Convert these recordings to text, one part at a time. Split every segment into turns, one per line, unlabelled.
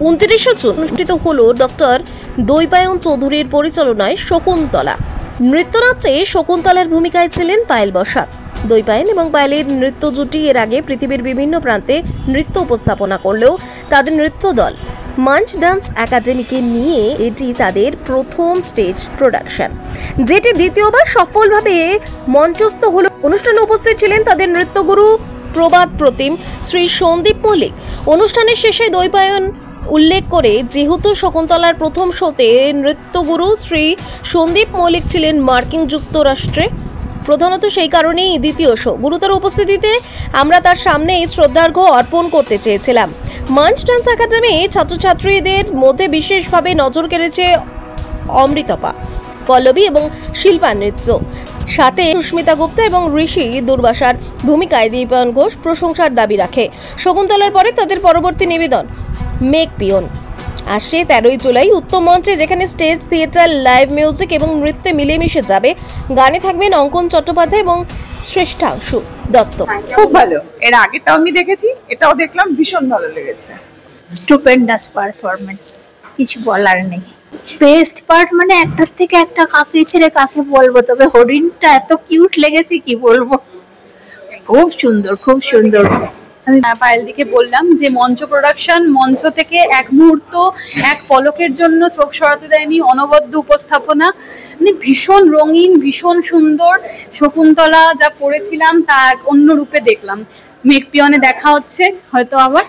29 June অনুষ্ঠিত হল doctor Dwaipayan চৌধুরীর পরিচালনায় শকুন্তলা। নৃত্যনাট্যে শকুন্তলার ভূমিকায় ছিলেন পায়েল বসাক। দৈপায়ন এবং পায়েলের নৃত্য জুটি এর আগে পৃথিবীর বিভিন্ন প্রান্তে নৃত্য উপস্থাপনা করলেও তাদের নৃত্য দল মাঞ্চ ডান্স একাডেমিকে নিয়ে এটি তাদের প্রথম স্টেজ প্রোডাকশন, যেটি দ্বিতীয়বার সফলভাবে মঞ্চস্থ হল। অনুষ্ঠানে উপস্থিত ছিলেন তাদের নৃত্যগুরু প্রবাদ প্রতিম শ্রী সন্দীপ মল্লিক। অনুষ্ঠানের শেষে দৈপায়ন উল্লেখ করে, যেহেতু শকুন্তলার প্রথম শোতে নৃত্যগুরু শ্রী সন্দীপ মল্লিক ছিলেন মার্কিন যুক্তরাষ্ট্রে, প্রধানত সেই কারণেই দ্বিতীয় শো। গুরুতর উপস্থিতিতে আমরা তার সামনে শ্রদ্ধার্ঘ্য অর্পণ করতে চেয়েছিলাম। মাঞ্চ ডান্স একাডেমি ছাত্রছাত্রীদের মধ্যে বিশেষভাবে নজর কেড়েছে অমৃতপা, পল্লবী এবং শিল্পা নৃত্য, সাথে সুস্মিতা গুপ্তা এবং ঋষি দুর্বাসার ভূমিকায় দীপায়ন ঘোষ প্রশংসার দাবি রাখে। শকুন্তলার পরে তাদের পরবর্তী নিবেদন মেক পিয়ন আসছে 13 জুলাই উত্তম মঞ্চে, যেখানে স্টেজ, থিয়েটার, লাইভ মিউজিক এবং নৃত্যে মিলেমিশে যাবে। গানে থাকবেন অঙ্কন চট্টোপাধ্যায় এবং শ্রেষ্ঠাংশু দত্ত।
খুব ভালো, এর আগেটাও আমি দেখেছি, এটাও দেখলাম, ভীষণ ভালো লেগেছে।
স্টুপেন্ডাস পারফরমেন্স, কিছু বলার নেই। বেস্ট পার্ট মানে একটার থেকে একটা, কাকে ছেড়ে কাকে বলবো, তবে হরিণটা এত কিউট লেগেছে কি বলবো, খুব সুন্দর খুব সুন্দর।
আমি পায়েলদিকে বললাম যে মঞ্চ প্রোডাকশন, মঞ্চ থেকে এক মুহূর্ত, এক পলকের জন্য চোখ সরাতে দেয়নি, অনবদ্য উপস্থাপনা, মানে ভীষণ রঙিন, ভীষণ সুন্দর। শকুন্তলা যা পড়েছিলাম তা এক অন্য রূপে দেখলাম। মেক পিয়নে দেখা হচ্ছে, হয়তো আবার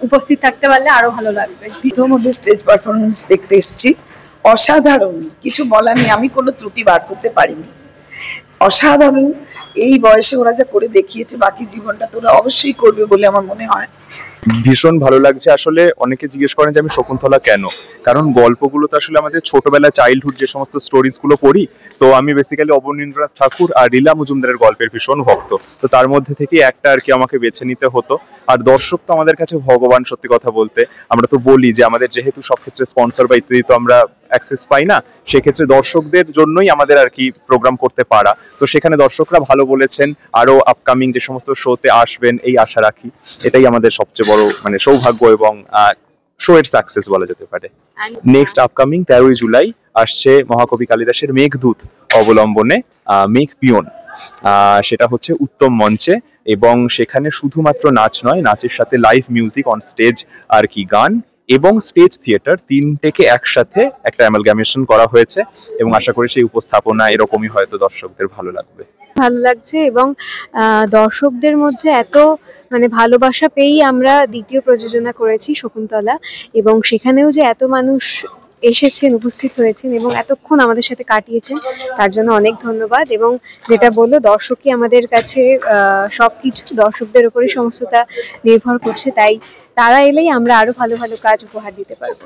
উপস্থিত থাকতে পারলে আরো ভালো লাগবে।
ইতিমধ্যে স্টেজ পারফরমেন্স দেখতে এসেছি, অসাধারণ, কিছু বলার নেই, আমি কোনো ত্রুটি বার করতে পারিনি, অসাধারণ। এই বয়সে ওরা যা করে দেখিয়েছে, বাকি জীবনটা তোরা অবশ্যই করবে বলে আমার মনে হয়।
ভীষণ ভালো লাগছে। আসলে অনেকে জিজ্ঞেস করেন যে আমি শকুন্তলা কেন, কারণ গল্পগুলো তো আসলে আমাদের ছোটবেলা, চাইল্ডহুড যে সমস্ত স্টোরিজ গুলো পড়ি, তো আমি বেসিক্যালি অবনীন্দ্রনাথ ঠাকুর আর লীলা মজুমদারের গল্পের ভীষণ ভক্ত, তো তার মধ্যে থেকে একটা আর কি আমাকে বেছে নিতে হতো। আর দর্শক তো আমাদের কাছে ভগবান, সত্যি কথা বলতে। আমরা তো বলি যে আমাদের যেহেতু সব ক্ষেত্রে স্পন্সর বা ইত্যাদি তো আমরা অ্যাক্সেস পাই না, সেক্ষেত্রে দর্শকদের জন্যই আমাদের আর কি প্রোগ্রাম করতে পারা। তো সেখানে দর্শকরা ভালো বলেছেন, আরো আপকামিং যে সমস্ত শোতে আসবেন এই আশা রাখি। এটাই আমাদের সবচেয়ে বড় মানে সৌভাগ্য এবং শো এর সাকসেস বলা যেতে পারে। নেক্সট আপকামিং 13 জুলাই আসছে মহাকবি কালিদাসের মেঘদূত অবলম্বনে মেক পিয়ন, সেটা হচ্ছে উত্তম মঞ্চে, এবং সেখানে শুধুমাত্র নাচ নয়, নাচের সাথে লাইভ মিউজিক অন স্টেজ আর কি, গান এবং স্টেজ থিয়েটার, তিনটেকে একসাথে একটা অ্যামালগামেশন করা হয়েছে, এবং আশা করি সেই উপস্থাপনা এরকমই হয়তো দর্শকদের ভালো লাগবে।
ভালো লাগছে, এবং দর্শকদের মধ্যে এত মানে ভালোবাসা পেয়েই আমরা দ্বিতীয় প্রযোজনা করেছি শকুন্তলা, এবং সেখানেও যে এত মানুষ এসেছেন, উপস্থিত হয়েছেন এবং এতক্ষণ আমাদের সাথে কাটিয়েছেন, তার জন্য অনেক ধন্যবাদ। এবং যেটা বললো, দর্শকই আমাদের কাছে সবকিছু, দর্শকদের উপরে সমস্তটা নির্ভর করছে, তাই তারা এলেই আমরা আরো ভালো ভালো কাজ উপহার দিতে পারবো।